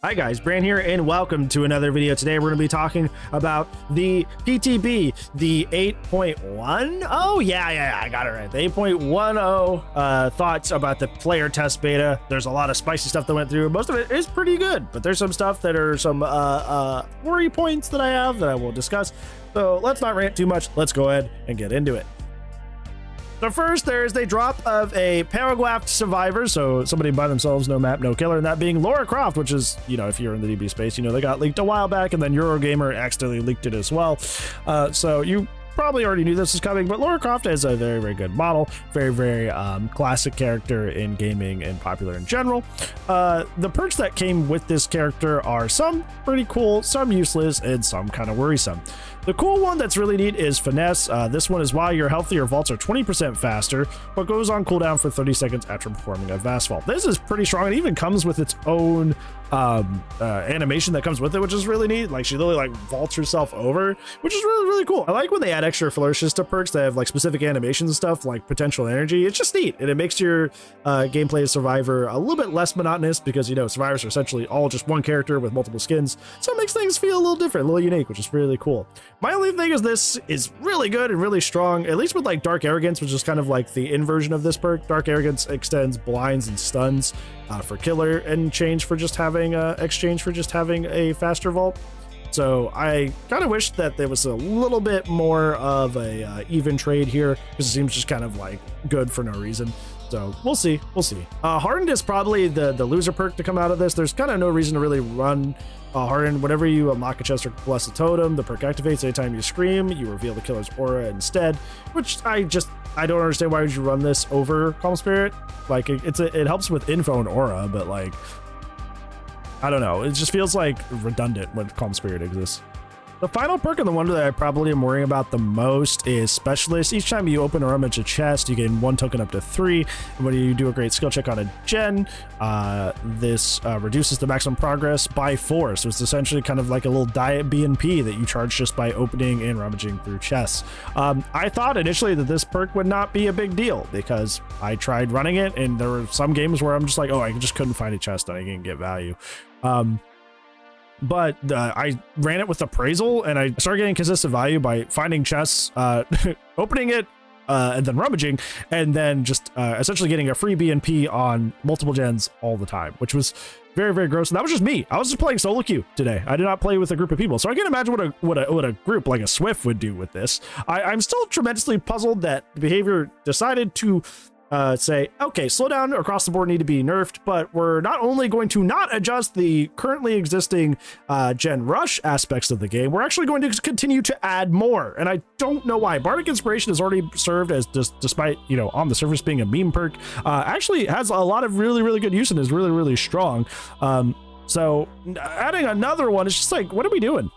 Hi guys, Bran here, and welcome to another video. Today we're going to be talking about the PTB, the 8.1. Oh yeah, I got it right. The 8.10 thoughts about the player test beta. There's a lot of spicy stuff that went through. Most of it is pretty good, but there's some stuff that are some worry points that I have that I will discuss. So let's not rant too much. Let's go ahead and get into it. So first, there's the drop of a paragraphed survivor, so somebody by themselves, no map, no killer, and that being Croft, which is, you know, if you're in the DB space, you know, they got leaked a while back, and then Eurogamer accidentally leaked it as well. So you probably already knew this was coming, but Croft is a very, very good model, very classic character in gaming and popular in general. The perks that came with this character are some pretty cool, some useless, and some kind of worrisome. The cool one that's really neat is Finesse. This one is while you're healthy, your vaults are 20% faster, but goes on cooldown for 30 seconds after performing a Vast Vault. This is pretty strong. It even comes with its own animation that comes with it, which is really neat. Like, she literally like vaults herself over, which is really cool. I like when they add extra flourishes to perks that have like specific animations and stuff, like potential energy. It's just neat, and it makes your gameplay of Survivor a little bit less monotonous because, you know, Survivors are essentially all just one character with multiple skins, so it makes things feel a little different, a little unique, which is really cool. My only thing is this is really good and really strong, at least with like Dark Arrogance, which is kind of like the inversion of this perk. Dark Arrogance extends blinds and stuns for killer in exchange for just having a faster vault. So I kind of wish that there was a little bit more of a even trade here, because it seems just kind of like good for no reason. So we'll see. Hardened is probably the loser perk to come out of this. There's kind of no reason to really run Hardened. Whenever you unlock a chest or bless a totem, the perk activates. Anytime you scream, you reveal the killer's aura instead, which I don't understand. Why would you run this over Calm Spirit? Like, it helps with info and aura, but like, I don't know. It just feels like redundant when Calm Spirit exists. The final perk, and the one that I probably am worrying about the most, is Specialist. Each time you open or rummage a chest, you gain 1 token up to 3. And when you do a great skill check on a gen, this reduces the maximum progress by 4. So it's essentially kind of like a little diet BNP that you charge just by opening and rummaging through chests. I thought initially that this perk would not be a big deal, because I tried running it, and there were some games where I'm just like, oh, I just couldn't find a chest and I didn't get value. But I ran it with appraisal, and I started getting consistent value by finding chests, opening it, and then rummaging, and then just essentially getting a free BNP on multiple gens all the time, which was very gross. And that was just me. I was just playing solo queue today. I did not play with a group of people, so I can't imagine what a group like a Swift would do with this. I'm still tremendously puzzled that the behavior decided to say, okay, slow down across the board need to be nerfed, but we're not only going to not adjust the currently existing gen rush aspects of the game, we're actually going to continue to add more. And I don't know why. Bardic Inspiration has already served as, despite, you know, on the surface being a meme perk, actually has a lot of really good use and is really strong. So adding another one is just like, what are we doing?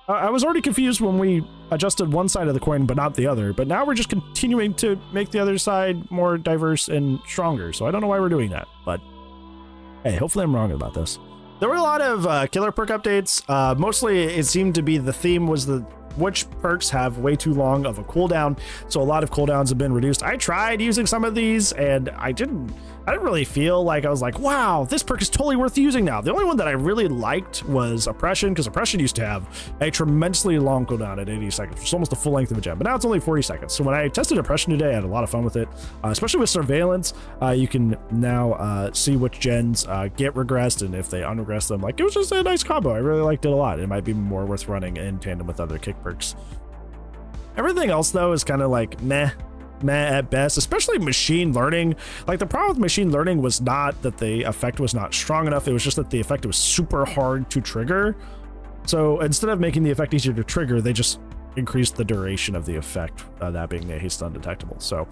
I was already confused when we adjusted one side of the coin, but not the other. But now we're just continuing to make the other side more diverse and stronger. So I don't know why we're doing that, but hey, hopefully I'm wrong about this. There were a lot of killer perk updates. Mostly it seemed to be the theme was which perks have way too long of a cooldown. So a lot of cooldowns have been reduced. I tried using some of these, and I didn't really feel like I was like, wow, this perk is totally worth using now. The only one that I really liked was Oppression, because Oppression used to have a tremendously long cooldown at 80 seconds, which is almost the full length of a gem, but now it's only 40 seconds. So when I tested Oppression today, I had a lot of fun with it, especially with Surveillance. You can now see which gens get regressed, and if they unregress them. Like, it was just a nice combo. I really liked it a lot. It might be more worth running in tandem with other kick perks. Everything else, though, is kind of like meh at best, especially machine learning. Like, the problem with machine learning was not that the effect was not strong enough, it was just that the effect was super hard to trigger. So instead of making the effect easier to trigger, they just increased the duration of the effect, that being a haste undetectable. So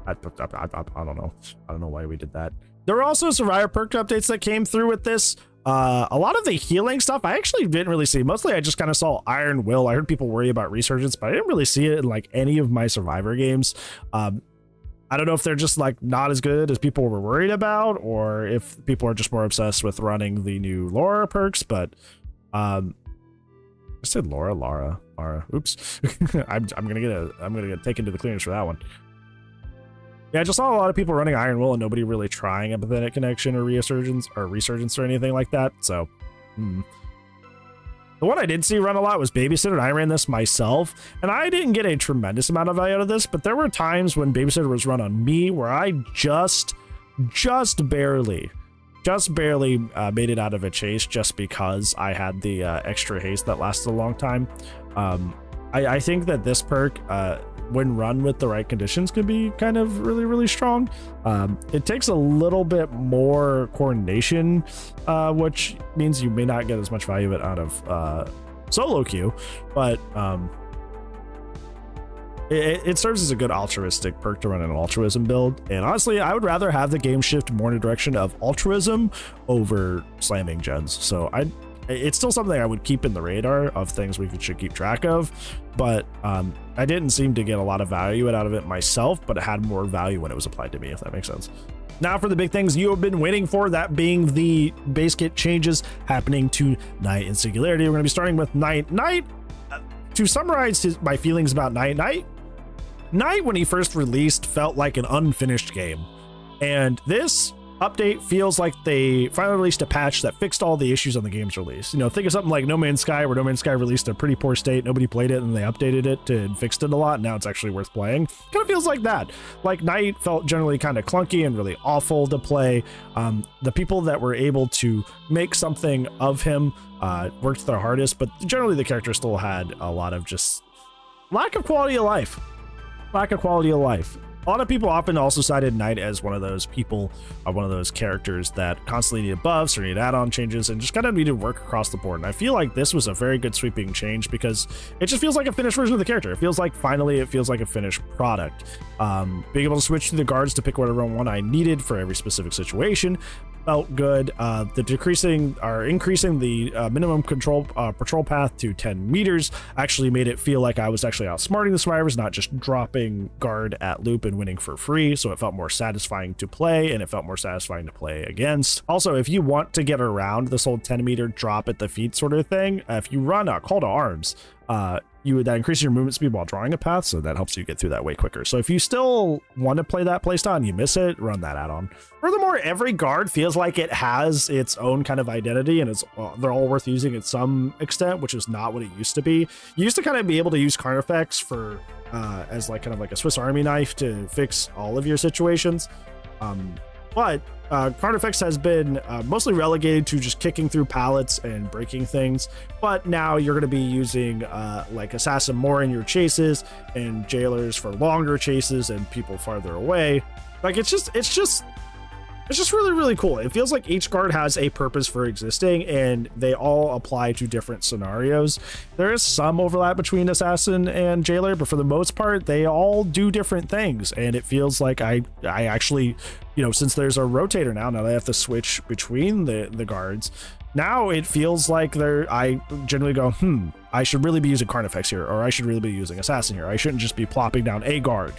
I don't know why we did that. There were also Survivor perk updates that came through with this. A lot of the healing stuff I actually didn't really see. Mostly I just kind of saw Iron Will. I heard people worry about Resurgence, but I didn't really see it in like any of my Survivor games. I don't know if they're just like not as good as people were worried about, or if people are just more obsessed with running the new Laura perks, but I said Lara. Oops. I'm gonna get taken to the cleaners for that one. Yeah, I just saw a lot of people running Iron Will and nobody really trying Empathetic Connection or Resurgence or anything like that. So, The one I did see run a lot was Babysitter, and I ran this myself, and I didn't get a tremendous amount of value out of this, but there were times when Babysitter was run on me where I just barely made it out of a chase just because I had the extra haste that lasted a long time. I think that this perk, when run with the right conditions, could be kind of really strong. It takes a little bit more coordination, which means you may not get as much value of it out of solo queue, but it serves as a good altruistic perk to run an altruism build. And honestly, I would rather have the game shift more in the direction of altruism over slamming gens. So it's still something I would keep in the radar of things we should keep track of, but I didn't seem to get a lot of value out of it myself, but it had more value when it was applied to me, if that makes sense. Now for the big things you have been waiting for, that being the base kit changes happening to Knight and Singularity. We're going to be starting with Knight. To summarize my feelings about Knight, when he first released, felt like an unfinished game, and this update feels like they finally released a patch that fixed all the issues on the game's release. You know, think of something like No Man's Sky, where No Man's Sky released a pretty poor state, nobody played it, and they updated it and fixed it a lot, and now it's actually worth playing. Kind of feels like that. Like, Knight felt generally kind of clunky and really awful to play. The people that were able to make something of him worked their hardest, but generally the character still had a lot of just lack of quality of life. A lot of people often also cited Knight as one of those people, one of those characters that constantly needed buffs or needed add-on changes and just kind of needed work across the board. And I feel like this was a very good sweeping change because it just feels like a finished version of the character. It feels like a finished product. Being able to switch to the guards to pick whatever one I needed for every specific situation felt good. Increasing the minimum patrol path to 10 meters actually made it feel like I was actually outsmarting the survivors, not just dropping guard at loop and winning for free. So it felt more satisfying to play, and it felt more satisfying to play against. Also, if you want to get around this whole 10-meter drop at the feet sort of thing, if you run a call to arms, that increases your movement speed while drawing a path, so that helps you get through that way quicker. So if you still want to play that playstyle and you miss it, run that add-on. Furthermore, every guard feels like it has its own kind of identity, and they're all worth using at some extent, which is not what it used to be. You used to kind of be able to use Carnifex for as like kind of like a Swiss Army knife to fix all of your situations, but Carnifex has been mostly relegated to just kicking through pallets and breaking things, but now you're going to be using like Assassin more in your chases and Jailers for longer chases and people farther away. Like, it's just really cool. It feels like each guard has a purpose for existing, and they all apply to different scenarios. There is some overlap between Assassin and Jailer, but for the most part, they all do different things, and it feels like I actually, you know, since there's a rotator now they have to switch between the guards. Now it feels like I generally go, I should really be using Carnifex here, or I should really be using Assassin here. I shouldn't just be plopping down a guard.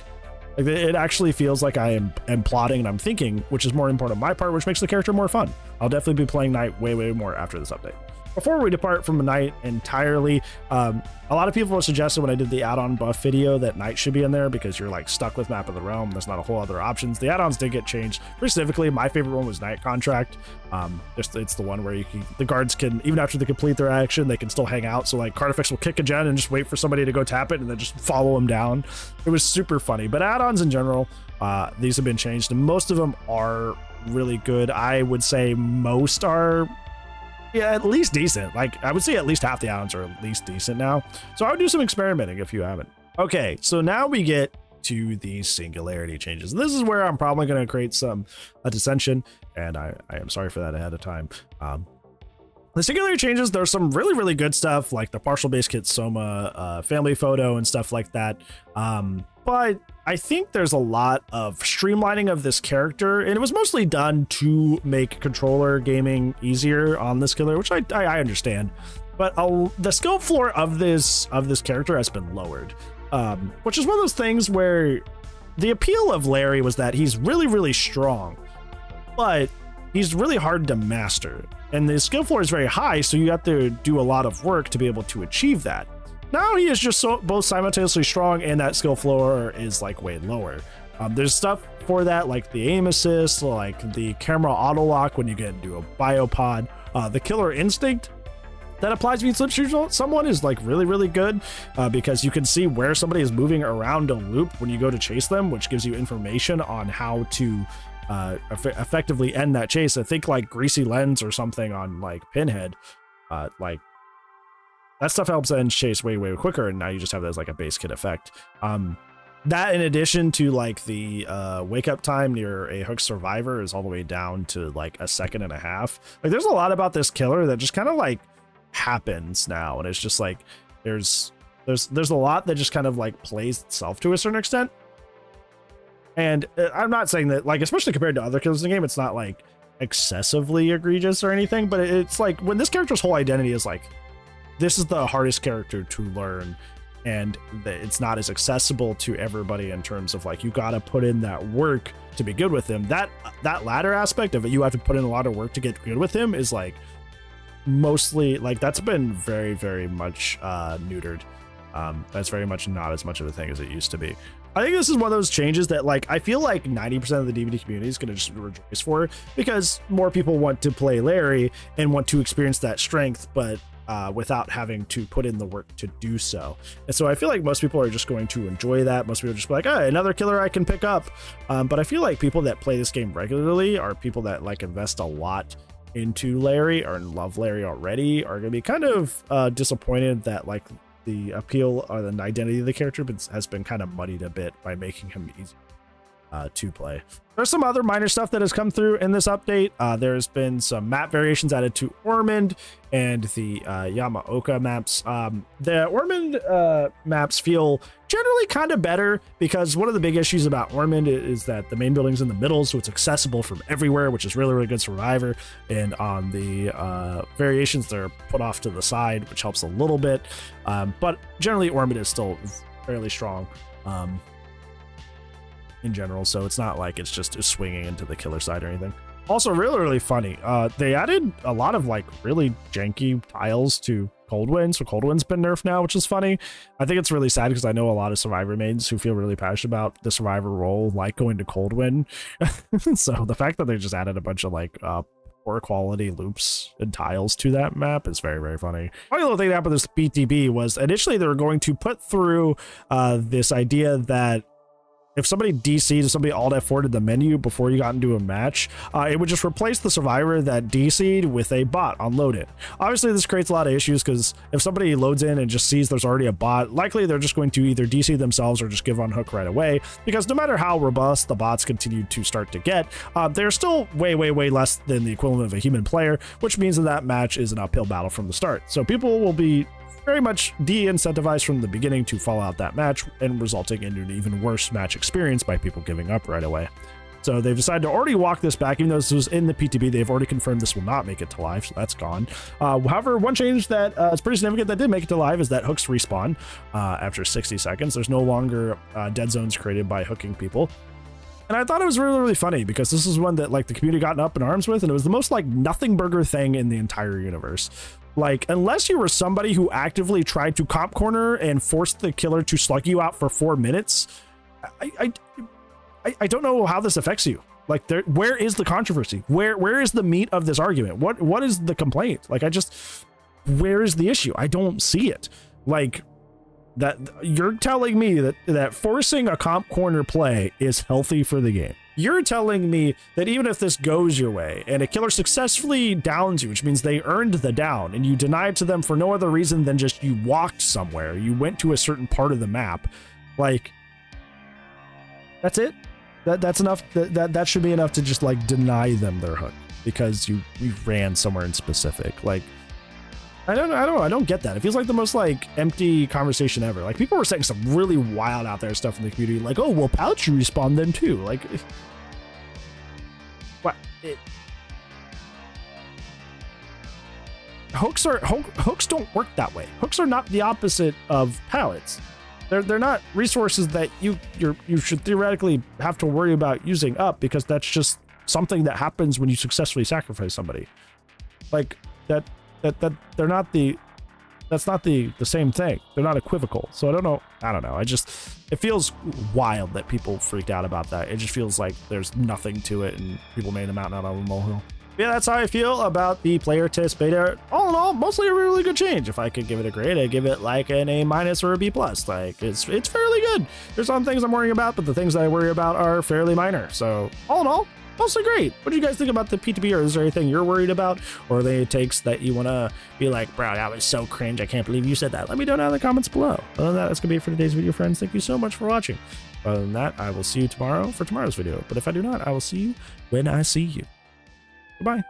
Like, it actually feels like I am plotting and I'm thinking, which is more important on my part, which makes the character more fun. I'll definitely be playing Knight way more after this update. Before we depart from Knight entirely, a lot of people have suggested when I did the add-on buff video that Knight should be in there because you're like stuck with Map of the Realm. There's not a whole other options. The add-ons did get changed. Specifically, my favorite one was Knight Contract. It's the one where the guards can, even after they complete their action, they can still hang out. So like Carnifex will kick a gen and just wait for somebody to go tap it and then just follow them down. It was super funny. But add-ons in general, these have been changed, and most of them are really good. I would say most are, yeah, at least decent. Like, I would say at least half the add-ons are at least decent now. So I would do some experimenting if you haven't. Okay, so now we get to the Singularity changes. And this is where I'm probably going to create a dissension, and I am sorry for that ahead of time. The Singularity changes, there's some really good stuff, like the partial base kit Soma, family photo and stuff like that. But I think there's a lot of streamlining of this character, and it was mostly done to make controller gaming easier on this killer, which I understand. But the skill floor of this character has been lowered, which is one of those things where the appeal of Larry was that he's really strong, but he's really hard to master, and the skill floor is very high, so you have to do a lot of work to be able to achieve that. Now he is just both simultaneously strong, and that skill floor is like way lower. There's stuff for that, like the aim assist, like the camera auto lock when you get into a biopod. The killer instinct that applies when you slip shoot someone is like really good, because you can see where somebody is moving around a loop when you go to chase them, which gives you information on how to effectively end that chase. I think like greasy lens or something on like Pinhead, like that stuff helps end chase way quicker, and now you just have that as like a base kit effect. That in addition to like the wake up time near a hook survivor is all the way down to like 1.5 seconds. Like there's a lot about this killer that just kind of like happens now, and it's just like there's a lot that just kind of like plays itself to a certain extent. And I'm not saying that, like, especially compared to other killers in the game, it's not like excessively egregious or anything, but it's like when this character's whole identity is like, this is the hardest character to learn, and it's not as accessible to everybody in terms of like, you got to put in that work to be good with him. That latter aspect of it, you have to put in a lot of work to get good with him, is like mostly like that's been very much neutered. That's very much not as much of a thing as it used to be. I think this is one of those changes that like I feel like 90% of the DVD community is going to just rejoice for, because more people want to play Larry and want to experience that strength, but without having to put in the work to do so. And so I feel like most people are just going to enjoy that. Most people are just be like, oh, another killer I can pick up. But I feel like people that play this game regularly are people that like invest a lot into Larry or love Larry already, are going to be kind of disappointed that like the appeal or the identity of the character has been kind of muddied a bit by making him easy to play. There's some other minor stuff that has come through in this update. There's been some map variations added to Ormond and the Yamaoka maps. The Ormond maps feel generally kind of better, because one of the big issues about Ormond is that the main building's in the middle, so it's accessible from everywhere, which is really good Survivor. And on the variations, they're put off to the side, which helps a little bit. But generally, Ormond is still fairly strong in general, so it's not like it's just swinging into the killer side or anything. Also really funny, they added a lot of like really janky tiles to Coldwind, so Coldwind's been nerfed now, which is funny. I think it's really sad because I know a lot of Survivor mains who feel really passionate about the Survivor role like going to Coldwind. So the fact that they just added a bunch of like poor quality loops and tiles to that map is very funny. Funny little thing that happened with this PTB was initially they were going to put through this idea that if somebody DC'd, if somebody alt F4'd the menu before you got into a match, it would just replace the survivor that DC'd with a bot on load in. Obviously, this creates a lot of issues because if somebody loads in and just sees there's already a bot, likely they're just going to either DC themselves or just give on hook right away, because no matter how robust the bots continue to start to get, they're still way less than the equivalent of a human player, which means that match is an uphill battle from the start. So people will be very much de-incentivized from the beginning to follow out that match, and resulting in an even worse match experience by people giving up right away. So they've decided to already walk this back. Even though this was in the PTB, they've already confirmed this will not make it to live, so that's gone. However, one change that is pretty significant that did make it to live is that hooks respawn after 60 seconds. There's no longer dead zones created by hooking people. And I thought it was really funny, because this is one that like the community got up in arms with, and it was the most like nothing burger thing in the entire universe. Like, unless you were somebody who actively tried to comp corner and forced the killer to slug you out for 4 minutes, I don't know how this affects you. Like, where is the controversy? Where is the meat of this argument? What is the complaint? Like, where is the issue? I don't see it. Like, that you're telling me that forcing a comp corner play is healthy for the game. You're telling me that even if this goes your way and a killer successfully downs you, which means they earned the down, and you deny it to them for no other reason than just you walked somewhere, you went to a certain part of the map, like, that's it? That's enough? That should be enough to just like deny them their hook because you ran somewhere in specific. Like, I don't get that. It feels like the most like empty conversation ever. Like, people were saying some really wild out there stuff in the community, like, oh well, pallets should respawn then too. Like, what? Hooks don't work that way. Hooks are not the opposite of pallets. They're not resources that you should theoretically have to worry about using up, because that's just something that happens when you successfully sacrifice somebody. Like that they're not the that's not the same thing. They're not equivocal. So I don't know. It feels wild that people freaked out about that. It just feels like there's nothing to it and people made a mountain out of a molehill. Yeah, that's how I feel about the player test beta. All in all, mostly a really good change. If I could give it a grade, I'd give it like an A- or a B+. Like it's fairly good. There's some things I'm worrying about, but the things that I worry about are fairly minor. So all in all, mostly great. What do you guys think about the PTB, or is there anything you're worried about, or the takes that you want to be like, bro, that was so cringe, I can't believe you said that? Let me know down in the comments below. Other than that, that's gonna be it for today's video, friends. Thank you so much for watching. Other than that, I will see you tomorrow for tomorrow's video. But if I do not, I will see you when I see you. Goodbye.